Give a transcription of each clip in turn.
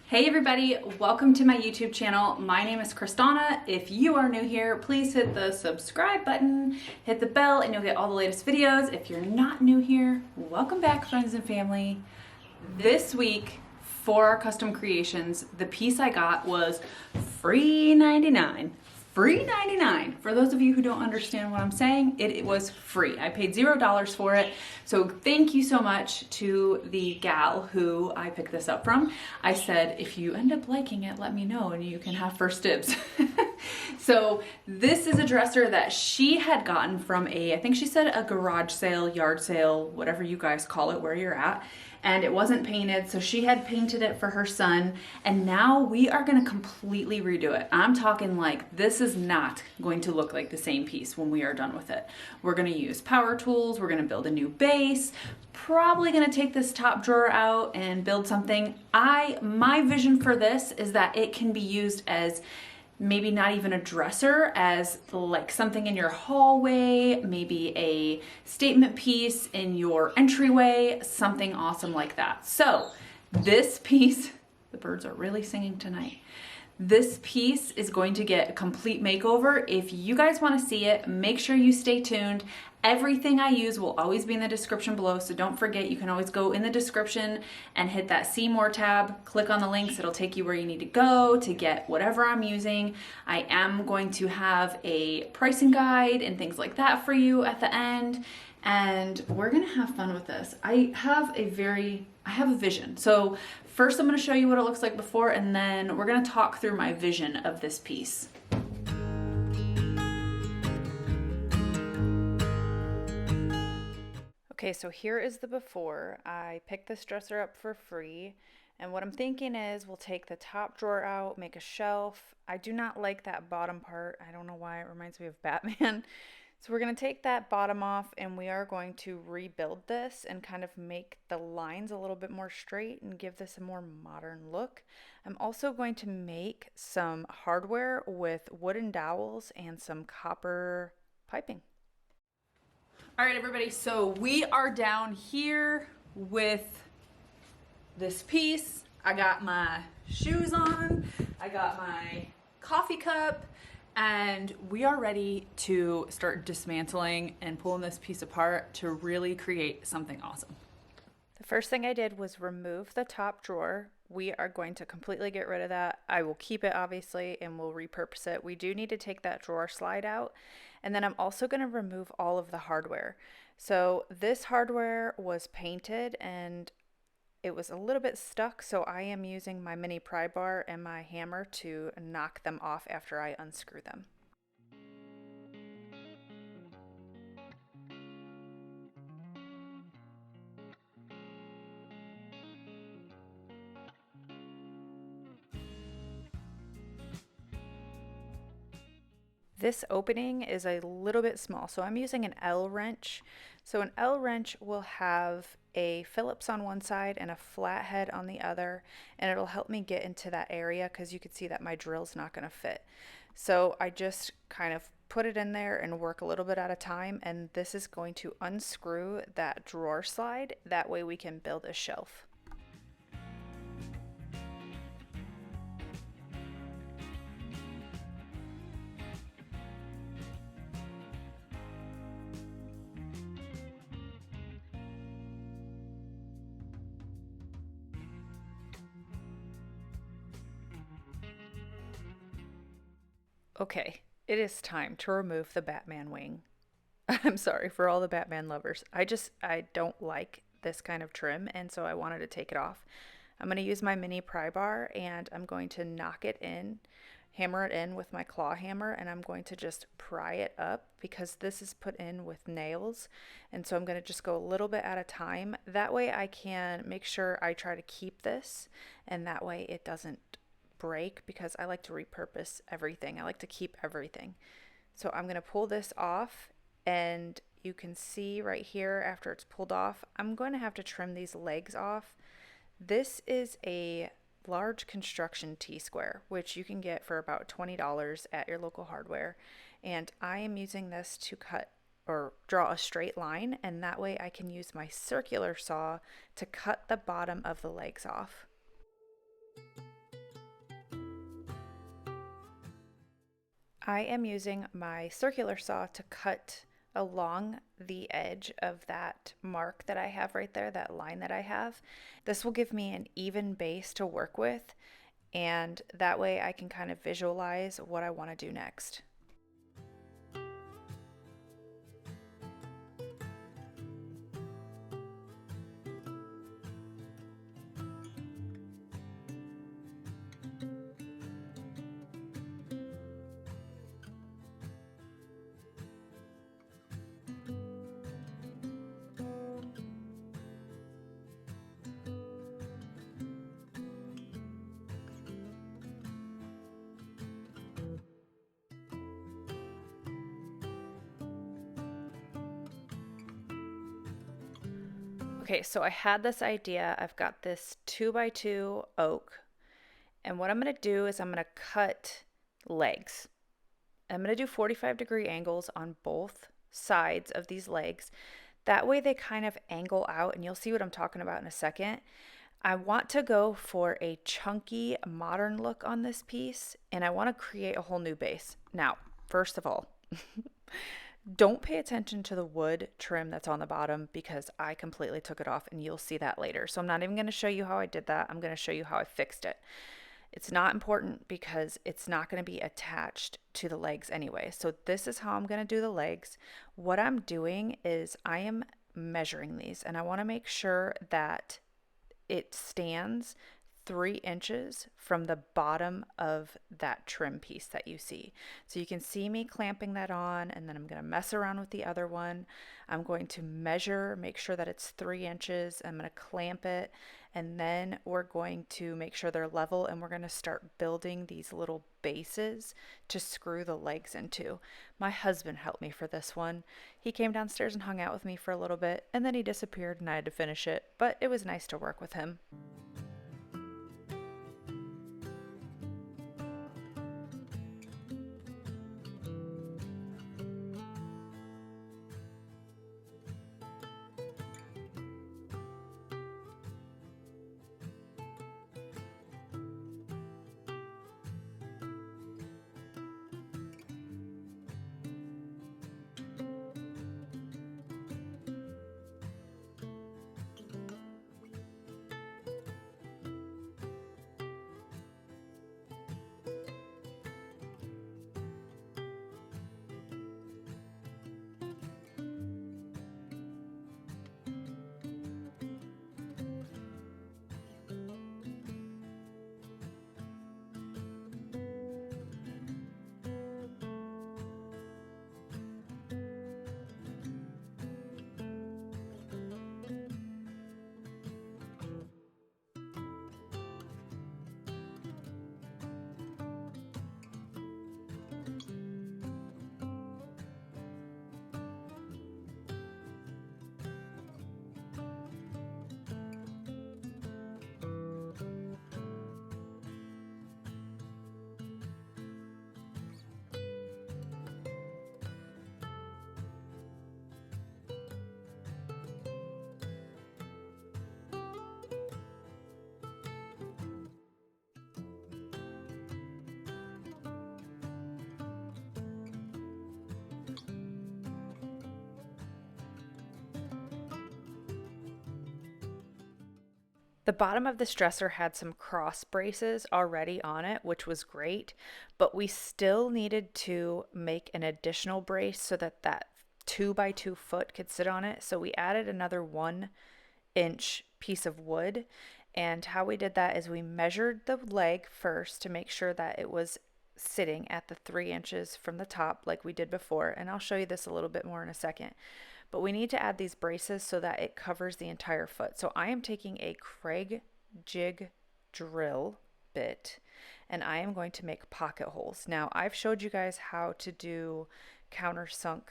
Hey everybody, welcome to my YouTube channel. My name is Crys'Dawna. If you are new here, please hit the subscribe button, hit the bell, and you'll get all the latest videos. If you're not new here, welcome back, friends and family. This week, for our custom creations, the piece I got was free 99. Free 99. For those of you who don't understand what I'm saying, it was free. I paid $0 for it. So thank you so much to the gal who I picked this up from. I said, if you end up liking it, let me know and you can have first dibs. So this is a dresser that she had gotten from I think she said a garage sale, yard sale, whatever you guys call it, where you're at. And it wasn't painted, so she had painted it for her son, and now we are gonna completely redo it. I'm talking like this is not going to look like the same piece when we are done with it. We're gonna use power tools, we're gonna build a new base, probably gonna take this top drawer out and build something. My vision for this is that it can be used as maybe not even a dresser, as like something in your hallway, maybe a statement piece in your entryway, something awesome like that. So this piece, the birds are really singing tonight. This piece is going to get a complete makeover. If you guys want to see it, make sure you stay tuned. Everything I use will always be in the description below, so don't forget, you can always go in the description and hit that See More tab, click on the links, it'll take you where you need to go to get whatever I'm using. I am going to have a pricing guide and things like that for you at the end, and we're gonna have fun with this. I have a vision. So first I'm gonna show you what it looks like before, and then we're gonna talk through my vision of this piece. Okay, so here is the before. I picked this dresser up for free, and what I'm thinking is we'll take the top drawer out, make a shelf. I do not like that bottom part. I don't know why, it reminds me of Batman. So we're going to take that bottom off, and we are going to rebuild this and kind of make the lines a little bit more straight and give this a more modern look. I'm also going to make some hardware with wooden dowels and some copper piping. All right, everybody, so we are down here with this piece. I got my shoes on, I got my coffee cup, and we are ready to start dismantling and pulling this piece apart to really create something awesome. The first thing I did was remove the top drawer. We are going to completely get rid of that. I will keep it, obviously, and we'll repurpose it. We do need to take that drawer slide out. And then I'm also going to remove all of the hardware. So this hardware was painted and it was a little bit stuck, so I am using my mini pry bar and my hammer to knock them off after I unscrew them. This opening is a little bit small, so I'm using an L wrench. So an L wrench will have a Phillips on one side and a flathead on the other, and it'll help me get into that area because you can see that my drill's not going to fit. So I just kind of put it in there and work a little bit at a time, and this is going to unscrew that drawer slide. That way we can build a shelf. Okay, it is time to remove the Batman wing. I'm sorry for all the Batman lovers. I don't like this kind of trim, and so I wanted to take it off. I'm going to use my mini pry bar, and I'm going to knock it in, hammer it in with my claw hammer, and I'm going to just pry it up because this is put in with nails, and so I'm going to just go a little bit at a time. That way I can make sure I try to keep this, and that way it doesn't break, because I like to repurpose everything. I like to keep everything. So I'm going to pull this off, and you can see right here after it's pulled off, I'm going to have to trim these legs off. This is a large construction T-square, which you can get for about $20 at your local hardware, and I am using this to cut or draw a straight line, and that way I can use my circular saw to cut the bottom of the legs off. I am using my circular saw to cut along the edge of that mark that I have right there, that line that I have. This will give me an even base to work with, and that way I can kind of visualize what I want to do next. Okay, so I had this idea. I've got this 2x2 oak, and what I'm going to do is I'm going to cut legs. I'm going to do 45-degree angles on both sides of these legs. That way they kind of angle out, and you'll see what I'm talking about in a second. I want to go for a chunky modern look on this piece, and I want to create a whole new base. Now, first of all, don't pay attention to the wood trim that's on the bottom because I completely took it off, and you'll see that later. So I'm not even going to show you how I did that. I'm going to show you how I fixed it. It's not important because it's not going to be attached to the legs anyway. So this is how I'm going to do the legs. What I'm doing is I am measuring these, and I want to make sure that it stands 3 inches from the bottom of that trim piece that you see. So you can see me clamping that on, and then I'm going to mess around with the other one. I'm going to measure, make sure that it's 3 inches. I'm going to clamp it, and then we're going to make sure they're level, and we're going to start building these little bases to screw the legs into. My husband helped me for this one. He came downstairs and hung out with me for a little bit, and then he disappeared and I had to finish it, but it was nice to work with him. The bottom of this dresser had some cross braces already on it, which was great, but we still needed to make an additional brace so that that 2x2 foot could sit on it. So we added another 1-inch piece of wood. And how we did that is we measured the leg first to make sure that it was sitting at the 3 inches from the top like we did before. And I'll show you this a little bit more in a second. But we need to add these braces so that it covers the entire foot. So I am taking a Kreg Jig drill bit, and I am going to make pocket holes. Now, I've showed you guys how to do countersunk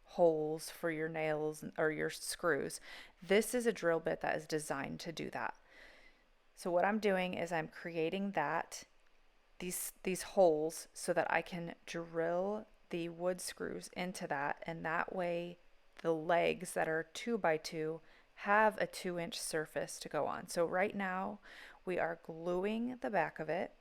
holes for your nails or your screws. This is a drill bit that is designed to do that. So what I'm doing is I'm creating these holes so that I can drill the wood screws into that, and that way the legs that are 2x2 have a 2-inch surface to go on. So right now we are gluing the back of it,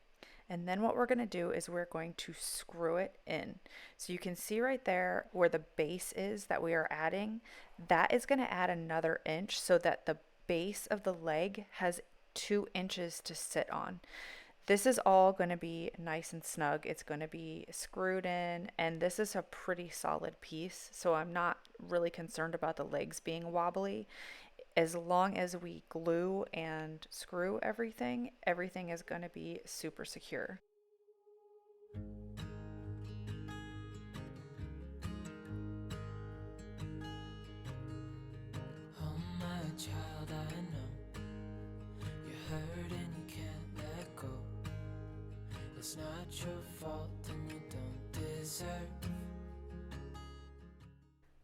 And then what we're going to do is we're going to screw it in. So you can see right there where the base is that we are adding, that is going to add another inch so that the base of the leg has 2 inches to sit on. This is all going to be nice and snug. It's going to be screwed in, and this is a pretty solid piece, so I'm not really concerned about the legs being wobbly. As long as we glue and screw everything, everything is going to be super secure. Oh my child, I know you're hurt and you can't let go. It's not your fault and you don't deserve.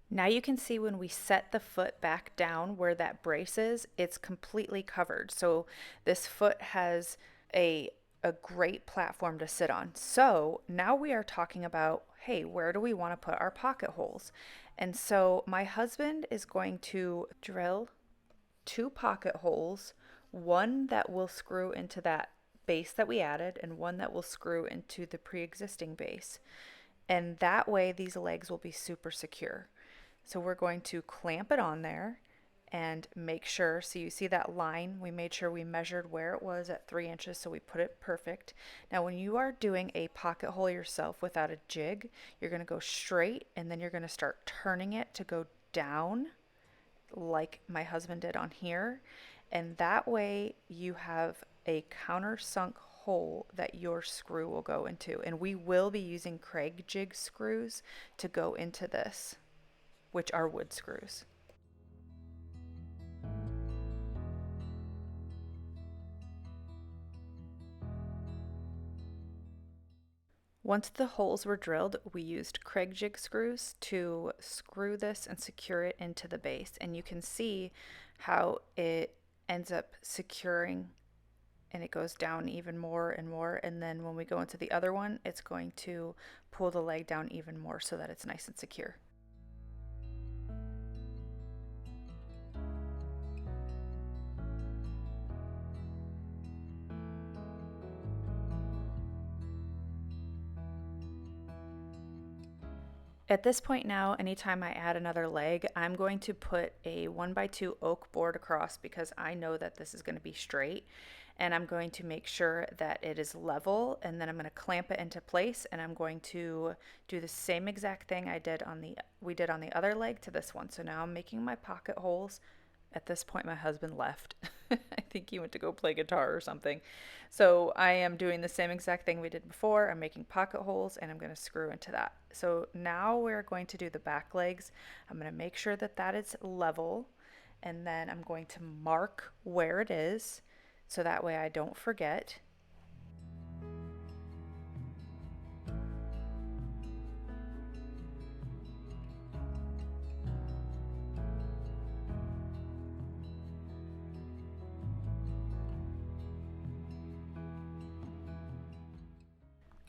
Now you can see when we set the foot back down where that brace is, it's completely covered. So this foot has a great platform to sit on. So now we are talking about, hey, where do we want to put our pocket holes? And so my husband is going to drill 2 pocket holes, one that will screw into that base that we added and one that will screw into the pre-existing base. And that way these legs will be super secure. So we're going to clamp it on there and make sure, so you see that line, we made sure we measured where it was at 3 inches, so we put it perfect. Now when you are doing a pocket hole yourself without a jig, you're going to go straight and then you're going to start turning it to go down like my husband did on here, and that way you have a countersunk hole that your screw will go into. And we will be using Kreg Jig screws to go into this, which are wood screws. Once the holes were drilled, we used Kreg Jig screws to screw this and secure it into the base. And you can see how it ends up securing and it goes down even more and more. And then when we go into the other one, it's going to pull the leg down even more so that it's nice and secure. At this point now, anytime I add another leg, I'm going to put a 1x2 oak board across because I know that this is going to be straight, and I'm going to make sure that it is level, and then I'm going to clamp it into place, and I'm going to do the same exact thing we did on the other leg to this one. So now I'm making my pocket holes. At this point, my husband left. I think he went to go play guitar or something. So I am doing the same exact thing we did before. I'm making pocket holes and I'm going to screw into that. So now we're going to do the back legs. I'm going to make sure that that is level, and then I'm going to mark where it is so that way I don't forget.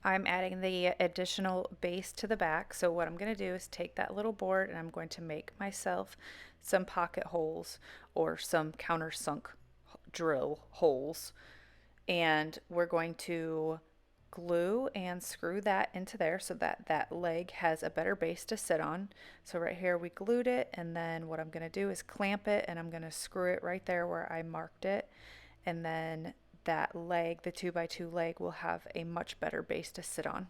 I'm adding the additional base to the back. So what I'm going to do is take that little board and I'm going to make myself some pocket holes or some countersunk drill holes. And we're going to glue and screw that into there so that that leg has a better base to sit on. So right here we glued it, and then what I'm going to do is clamp it and I'm going to screw it right there where I marked it, and then that leg, the 2x2 leg, will have a much better base to sit on.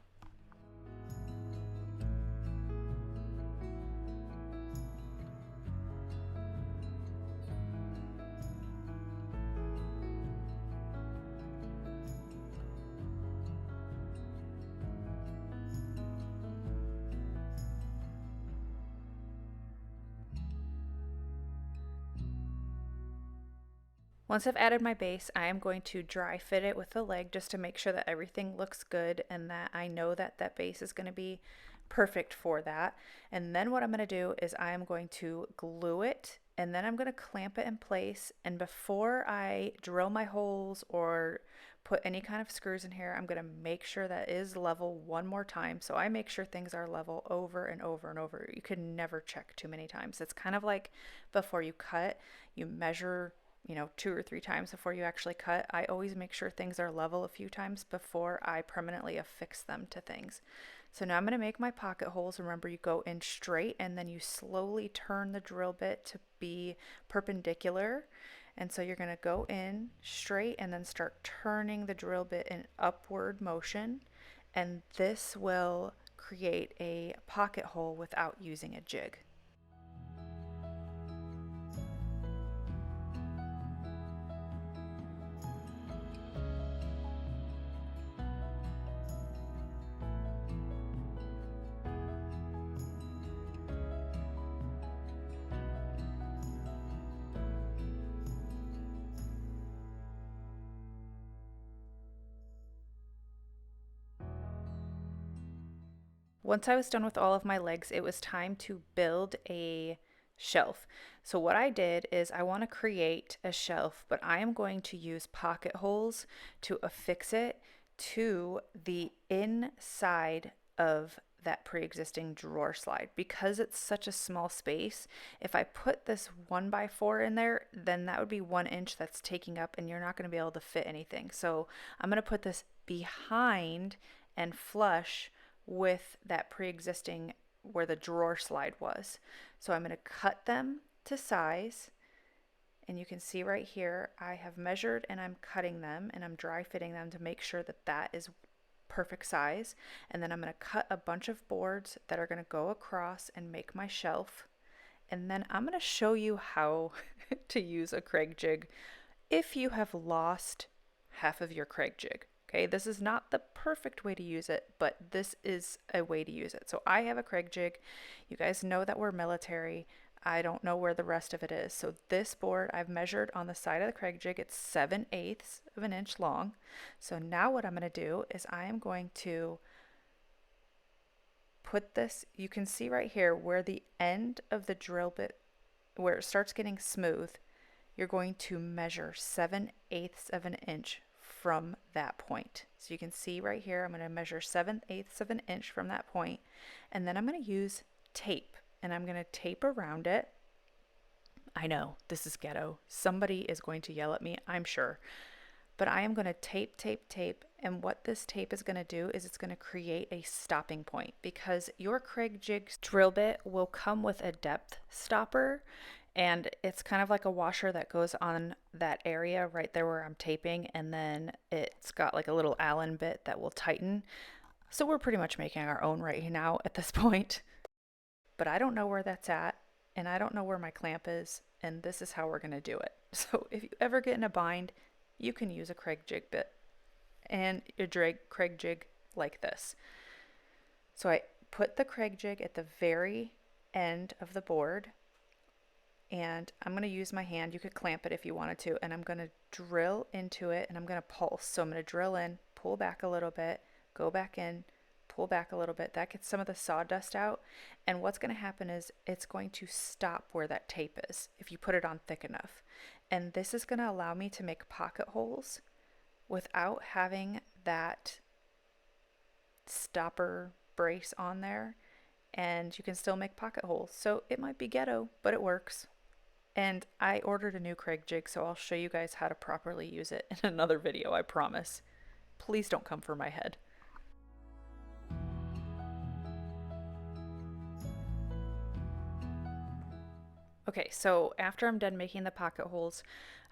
Once I've added my base, I am going to dry fit it with the leg just to make sure that everything looks good and that I know that that base is going to be perfect for that. And then what I'm going to do is I am going to glue it, and then I'm going to clamp it in place. And before I drill my holes or put any kind of screws in here, I'm going to make sure that is level one more time. So I make sure things are level over and over and over. You can never check too many times. It's kind of like before you cut, you measure you know, 2 or 3 times before you actually cut. I always make sure things are level a few times before I permanently affix them to things. So now I'm going to make my pocket holes. Remember, you go in straight and then you slowly turn the drill bit to be perpendicular. And so you're going to go in straight and then start turning the drill bit in upward motion. And this will create a pocket hole without using a jig. Once I was done with all of my legs, it was time to build a shelf. So what I did is I want to create a shelf, but I am going to use pocket holes to affix it to the inside of that pre-existing drawer slide. Because it's such a small space, if I put this 1x4 in there, then that would be 1 inch that's taking up and you're not going to be able to fit anything. So I'm going to put this behind and flush with that pre-existing where the drawer slide was. So I'm going to cut them to size, and you can see right here I have measured and I'm cutting them and I'm dry fitting them to make sure that that is perfect size. And then I'm going to cut a bunch of boards that are going to go across and make my shelf. And then I'm going to show you how to use a Kreg jig if you have lost half of your Kreg jig. Okay, this is not the perfect way to use it, but this is a way to use it. So I have a Kreg jig. You guys know that we're military. I don't know where the rest of it is. So this board I've measured on the side of the Kreg jig. It's 7/8 of an inch long. So now what I'm going to do is I am going to put this, you can see right here where the end of the drill bit, where it starts getting smooth, you're going to measure 7/8 of an inch from that point. So you can see right here, I'm going to measure 7/8 of an inch from that point, and then I'm going to use tape, and I'm going to tape around it. I know, this is ghetto. Somebody is going to yell at me, I'm sure. But I am going to tape, tape, tape, and what this tape is going to do is it's going to create a stopping point, because your Kreg jig drill bit will come with a depth stopper, and it's kind of like a washer that goes on that area right there where I'm taping, and then it's got like a little Allen bit that will tighten. So we're pretty much making our own right now at this point. But I don't know where that's at, and I don't know where my clamp is, and this is how we're going to do it. So if you ever get in a bind, you can use a Kreg jig bit and a Kreg jig like this. So I put the Kreg jig at the very end of the board, and I'm going to use my hand. You could clamp it if you wanted to, and I'm going to drill into it, and I'm going to pulse. So I'm going to drill in, pull back a little bit, go back in, pull back a little bit. That gets some of the sawdust out, and what's going to happen is it's going to stop where that tape is if you put it on thick enough. And this is going to allow me to make pocket holes without having that stopper brace on there, and you can still make pocket holes. So it might be ghetto, but it works. And I ordered a new Kreg jig, so I'll show you guys how to properly use it in another video, I promise. Please don't come for my head. Okay, so after I'm done making the pocket holes,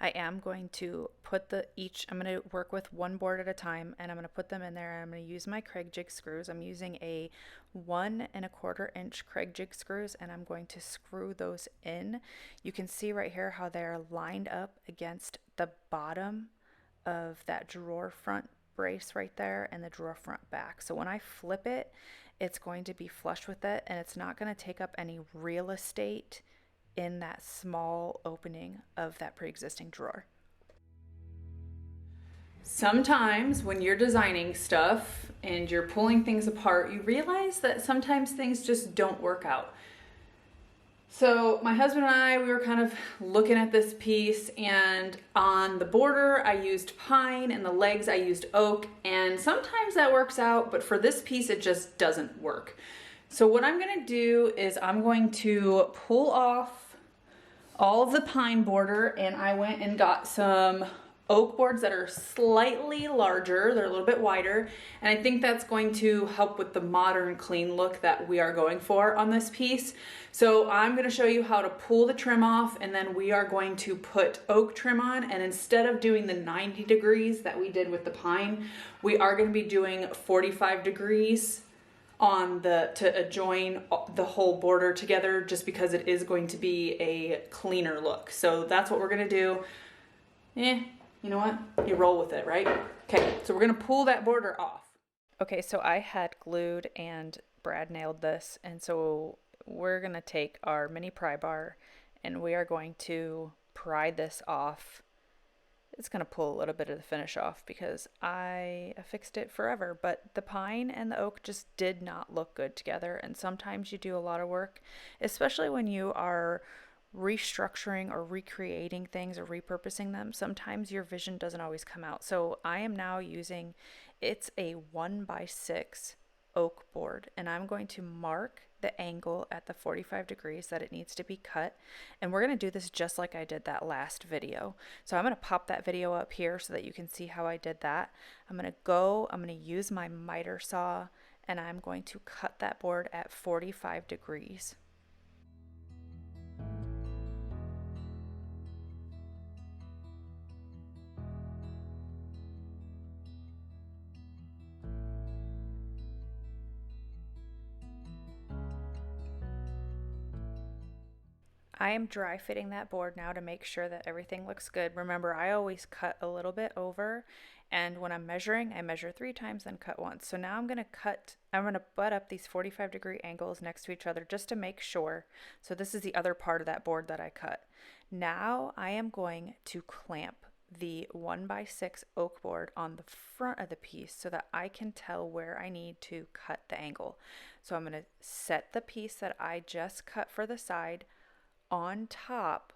I am going to put I'm going to work with one board at a time, and I'm going to put them in there, and I'm going to use my Kreg jig screws. I'm using a 1 1/4 inch Kreg jig screws, and I'm going to screw those in. You can see right here how they're lined up against the bottom of that drawer front brace right there and the drawer front back. So when I flip it, it's going to be flush with it, and it's not going to take up any real estate in that small opening of that pre-existing drawer. Sometimes when you're designing stuff and you're pulling things apart, you realize that sometimes things just don't work out. So my husband and I, we were kind of looking at this piece, and on the border I used pine and the legs I used oak, and sometimes that works out, but for this piece it just doesn't work. So what I'm going to do is I'm going to pull off all of the pine border, and I went and got some oak boards that are slightly larger. They're a little bit wider, and I think that's going to help with the modern clean look that we are going for on this piece. So I'm going to show you how to pull the trim off, and then we are going to put oak trim on, and instead of doing the 90 degrees that we did with the pine, we are going to be doing 45 degrees on to join the whole border together, just because it is going to be a cleaner look. So that's what we're going to do. You know what? You roll with it, right? Okay, so we're gonna pull that border off. Okay, so I had glued and brad nailed this, and so we're gonna take our mini pry bar and we are going to pry this off. It's gonna pull a little bit of the finish off because I affixed it forever, but the pine and the oak just did not look good together, and sometimes you do a lot of work, especially when you are restructuring or recreating things or repurposing them. Sometimes your vision doesn't always come out. So I am now using, it's a 1x6 oak board, and I'm going to mark the angle at the 45 degrees that it needs to be cut, and we're going to do this just like I did that last video. So I'm going to pop that video up here so that you can see how I did that. I'm going to use my miter saw, and I'm going to cut that board at 45 degrees. I am dry fitting that board now to make sure that everything looks good. Remember, I always cut a little bit over, and when I'm measuring, I measure 3 times, then cut once. So now I'm going to butt up these 45-degree angles next to each other just to make sure. So this is the other part of that board that I cut. Now I am going to clamp the 1x6 oak board on the front of the piece so that I can tell where I need to cut the angle. So I'm going to set the piece that I just cut for the side on top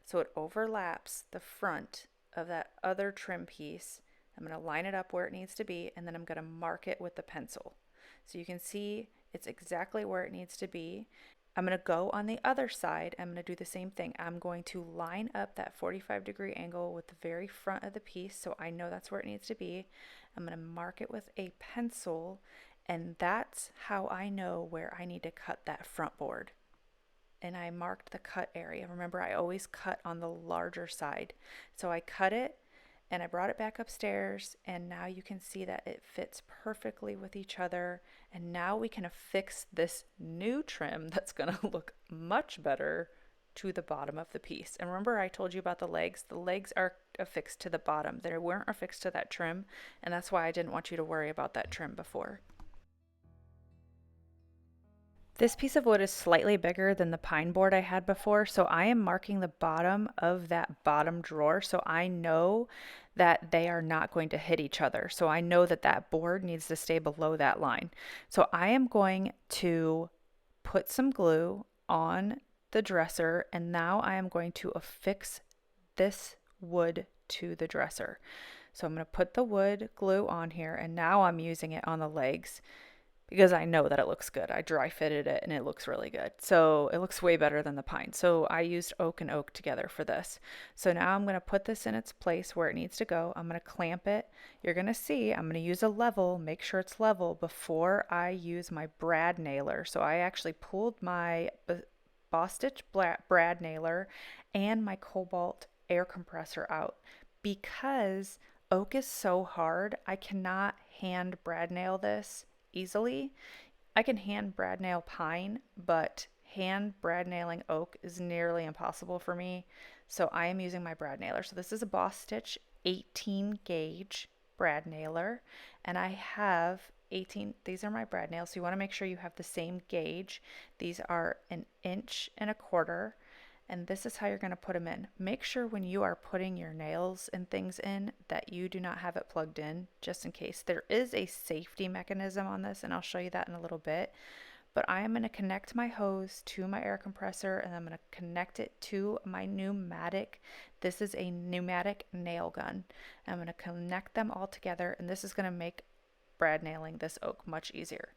so it overlaps the front of that other trim piece. I'm going to line it up where it needs to be, and then I'm going to mark it with the pencil. So you can see it's exactly where it needs to be. I'm going to go on the other side. I'm going to do the same thing. I'm going to line up that 45-degree angle with the very front of the piece so I know that's where it needs to be. I'm going to mark it with a pencil, and that's how I know where I need to cut that front board. And I marked the cut area. Remember, I always cut on the larger side. So I cut it and I brought it back upstairs, and now you can see that it fits perfectly with each other. And now we can affix this new trim that's going to look much better to the bottom of the piece. And remember, I told you about the legs. The legs are affixed to the bottom. They weren't affixed to that trim, and that's why I didn't want you to worry about that trim before. This piece of wood is slightly bigger than the pine board I had before, so I am marking the bottom of that bottom drawer so I know that they are not going to hit each other. So I know that that board needs to stay below that line. So I am going to put some glue on the dresser, and now I am going to affix this wood to the dresser. So I'm going to put the wood glue on here, and now I'm using it on the legs, because I know that it looks good. I dry fitted it and it looks really good. So it looks way better than the pine. So I used oak and oak together for this. So now I'm going to put this in its place where it needs to go. I'm going to clamp it. You're going to see I'm going to use a level, make sure it's level before I use my brad nailer. So I actually pulled my Boss Stitch brad nailer and my Cobalt air compressor out because oak is so hard. I cannot hand brad nail this easily. I can hand brad nail pine, but hand brad nailing oak is nearly impossible for me. So I am using my brad nailer. So this is a Boss Stitch 18 gauge brad nailer, and I have 18. These are my brad nails. So you want to make sure you have the same gauge. These are 1.25 inches, and this is how you're going to put them in. Make sure when you are putting your nails and things in that you do not have it plugged in, just in case. There is a safety mechanism on this, and I'll show you that in a little bit. But I am going to connect my hose to my air compressor, and I'm going to connect it to my pneumatic. This is a pneumatic nail gun. I'm going to connect them all together, and this is going to make brad nailing this oak much easier.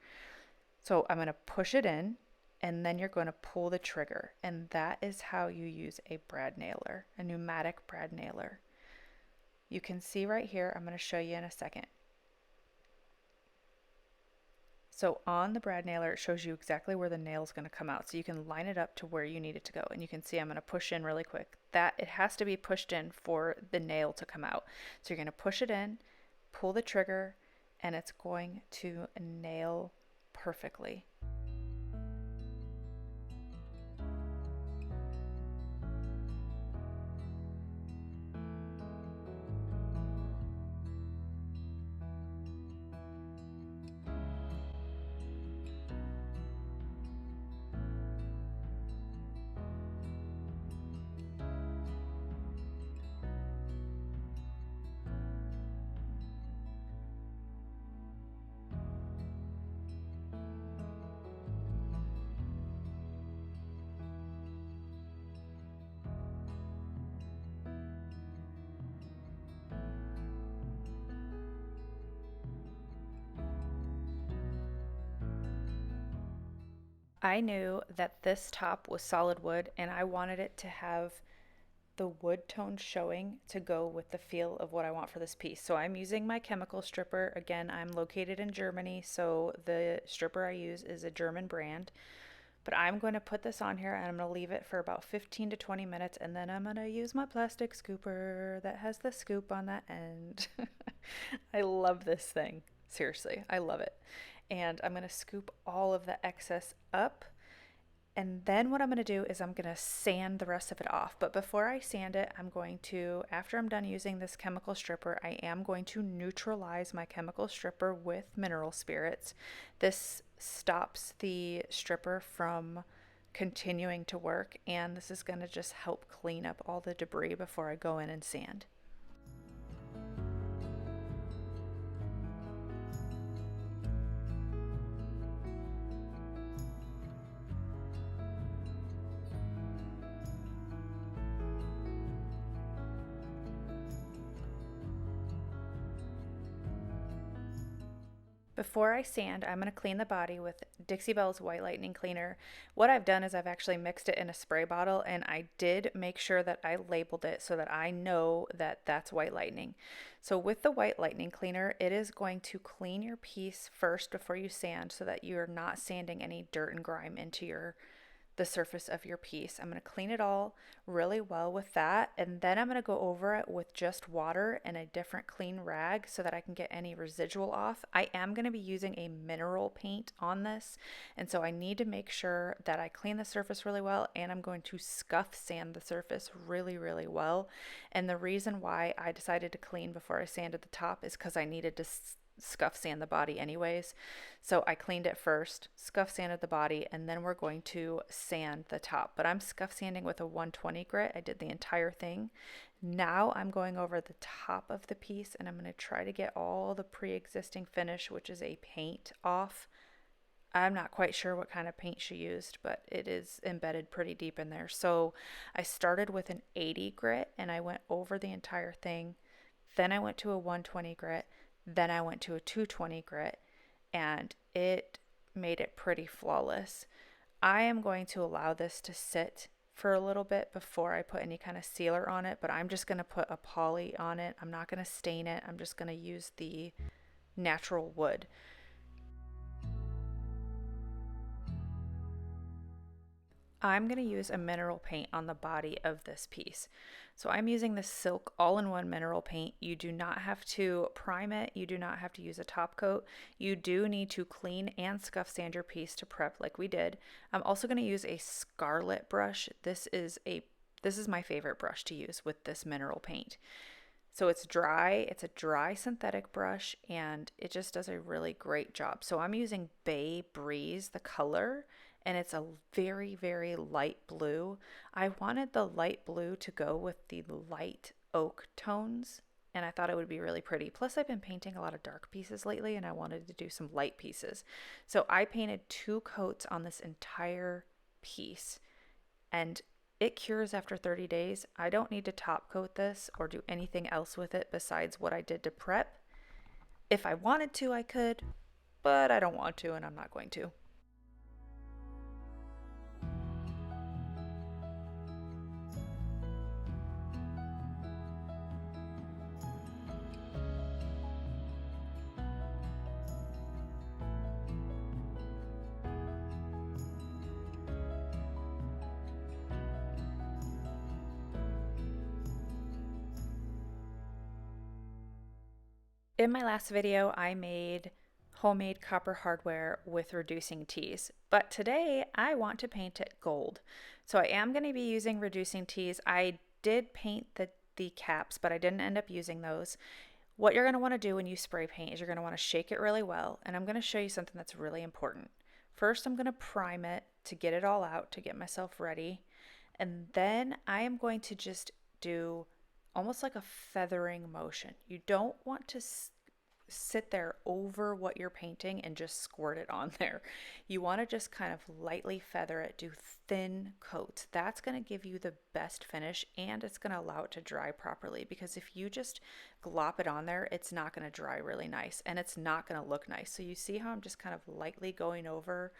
So I'm going to push it in, and then you're going to pull the trigger. And that is how you use a brad nailer, a pneumatic brad nailer. You can see right here, I'm going to show you in a second. So on the brad nailer, it shows you exactly where the nail is going to come out. So you can line it up to where you need it to go. And you can see I'm going to push in really quick. That it has to be pushed in for the nail to come out. So you're going to push it in, pull the trigger, and it's going to nail perfectly. I knew that this top was solid wood and I wanted it to have the wood tone showing to go with the feel of what I want for this piece. So I'm using my chemical stripper. Again, I'm located in Germany, so the stripper I use is a German brand. But I'm going to put this on here and I'm going to leave it for about 15 to 20 minutes, and then I'm going to use my plastic scooper that has the scoop on that end. I love this thing. Seriously, I love it. And I'm going to scoop all of the excess up. And then what I'm going to do is I'm going to sand the rest of it off. But before I sand it, I'm going to, after I'm done using this chemical stripper, I am going to neutralize my chemical stripper with mineral spirits. This stops the stripper from continuing to work, and this is going to just help clean up all the debris before I go in and sand. Before I sand, I'm going to clean the body with Dixie Belle's White Lightning Cleaner. What I've done is I've actually mixed it in a spray bottle, and I did make sure that I labeled it so that I know that that's White Lightning. So with the White Lightning Cleaner, it is going to clean your piece first before you sand so that you're not sanding any dirt and grime into the surface of your piece. I'm going to clean it all really well with that, and then I'm going to go over it with just water and a different clean rag so that I can get any residual off. I am going to be using a mineral paint on this, and so I need to make sure that I clean the surface really well, and I'm going to scuff sand the surface really, really well. And the reason why I decided to clean before I sanded the top is because I needed to scuff sand the body anyways. So I cleaned it first, scuff sanded the body, and then we're going to sand the top. But I'm scuff sanding with a 120 grit. I did the entire thing. Now I'm going over the top of the piece, and I'm going to try to get all the pre-existing finish, which is a paint, off. I'm not quite sure what kind of paint she used, but it is embedded pretty deep in there. So I started with an 80 grit and I went over the entire thing. Then I went to a 120 grit. Then I went to a 220 grit, and it made it pretty flawless. I am going to allow this to sit for a little bit before I put any kind of sealer on it, but I'm just going to put a poly on it. I'm not going to stain it. I'm just going to use the natural wood. I'm going to use a mineral paint on the body of this piece. So I'm using this Silk all-in-one mineral paint. You do not have to prime it. You do not have to use a top coat. You do need to clean and scuff sand your piece to prep like we did. I'm also going to use a Scarlet brush. This is my favorite brush to use with this mineral paint. So it's dry. It's a dry synthetic brush, and it just does a really great job. So I'm using Bay Breeze, the color, and it's a very, very light blue. I wanted the light blue to go with the light oak tones, and I thought it would be really pretty. Plus, I've been painting a lot of dark pieces lately, and I wanted to do some light pieces. So I painted 2 coats on this entire piece, and it cures after 30 days. I don't need to top coat this or do anything else with it besides what I did to prep. If I wanted to, I could, but I don't want to, and I'm not going to. In my last video, I made homemade copper hardware with reducing teas, but today I want to paint it gold. So I am going to be using reducing teas. I did paint the caps, but I didn't end up using those. What you're going to want to do when you spray paint is you're going to want to shake it really well, and I'm going to show you something that's really important. First, I'm going to prime it to get it all out, to get myself ready, and then I am going to just do almost like a feathering motion. You don't want to sit there over what you're painting and just squirt it on there. You want to just kind of lightly feather it, do thin coats. That's going to give you the best finish, and it's going to allow it to dry properly, because if you just glop it on there, it's not going to dry really nice and it's not going to look nice. So you see how I'm just kind of lightly going over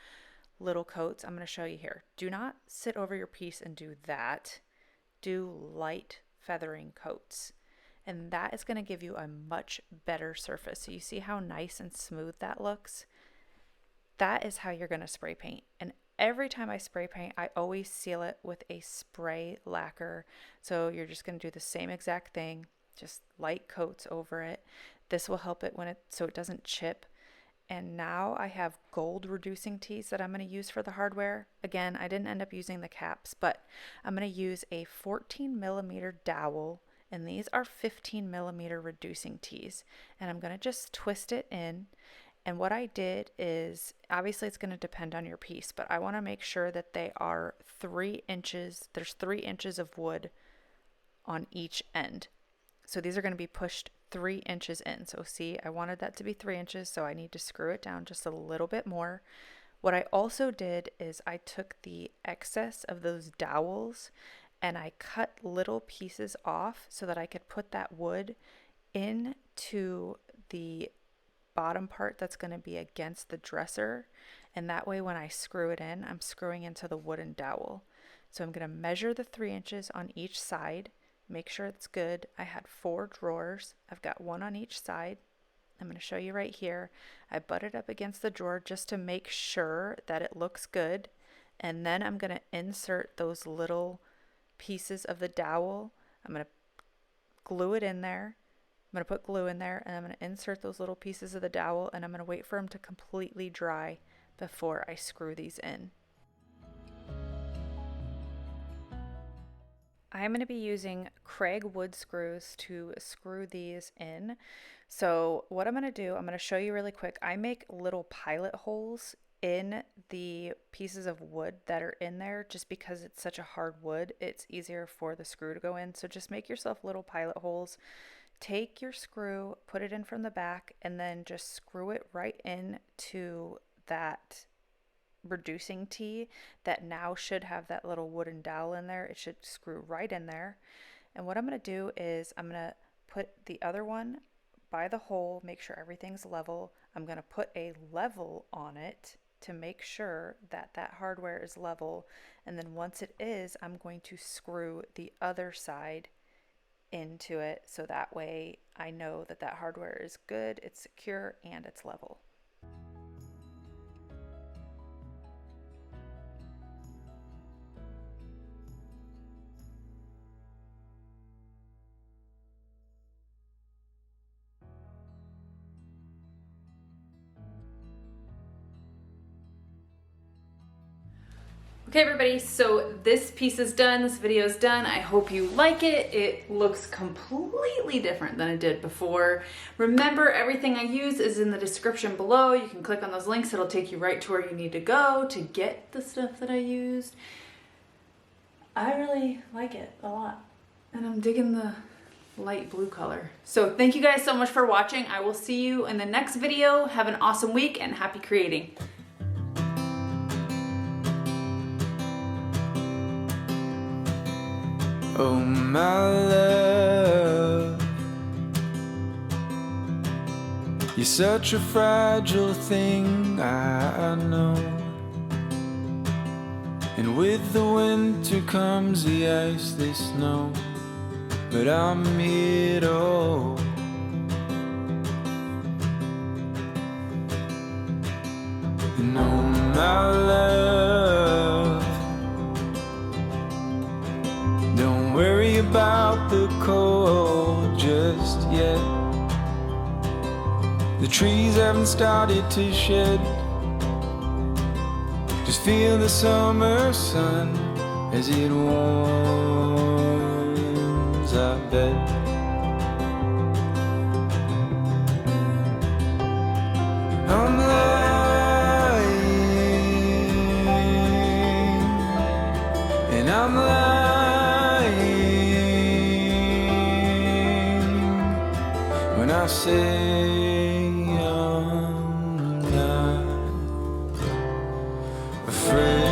little coats? I'm going to show you here. Do not sit over your piece and do that. Do light feathering coats. And that is going to give you a much better surface. So you see how nice and smooth that looks? That is how you're going to spray paint. And every time I spray paint, I always seal it with a spray lacquer. So you're just going to do the same exact thing, just light coats over it. This will help it so it doesn't chip. And now I have gold reducing teas that I'm going to use for the hardware. Again, I didn't end up using the caps, but I'm going to use a 14mm dowel. And these are 15mm reducing teas. And I'm going to just twist it in. And what I did is, obviously it's going to depend on your piece, but I want to make sure that they are 3 inches. There's 3 inches of wood on each end. So these are going to be pushed 3 inches in. So see, I wanted that to be 3 inches, so I need to screw it down just a little bit more. What I also did is I took the excess of those dowels and I cut little pieces off so that I could put that wood into the bottom part that's going to be against the dresser. And that way when I screw it in, I'm screwing into the wooden dowel. So I'm going to measure the 3 inches on each side, make sure it's good. I had 4 drawers. I've got 1 on each side. I'm going to show you right here. I butt it up against the drawer just to make sure that it looks good. And then I'm going to insert those little pieces of the dowel. I'm going to glue it in there. I'm going to put glue in there, and I'm going to insert those little pieces of the dowel, and I'm going to wait for them to completely dry before I screw these in. I'm going to be using Kreg wood screws to screw these in. So what I'm going to do, I'm going to show you really quick. I make little pilot holes in the pieces of wood that are in there just because it's such a hard wood. It's easier for the screw to go in. So just make yourself little pilot holes. Take your screw, put it in from the back, and then just screw it right into that reducing tee that now should have that little wooden dowel in there. It should screw right in there. And what I'm going to do is I'm going to put the other one by the hole, make sure everything's level. I'm going to put a level on it to make sure that that hardware is level. And then once it is, I'm going to screw the other side into it, so that way I know that that hardware is good, it's secure, and it's level. Okay everybody, so this piece is done, this video is done. I hope you like it. It looks completely different than it did before. Remember, everything I use is in the description below. You can click on those links, it'll take you right to where you need to go to get the stuff that I used. I really like it a lot, and I'm digging the light blue color. So thank you guys so much for watching. I will see you in the next video. Have an awesome week and happy creating. Oh my love, you're such a fragile thing, I know. And with the winter comes the ice, the snow, but I'm here to hold. And oh my love, don't worry about the cold just yet. The trees haven't started to shed. Just feel the summer sun as it warms our bed. I'm lying, and I'm lying when I say I'm not afraid.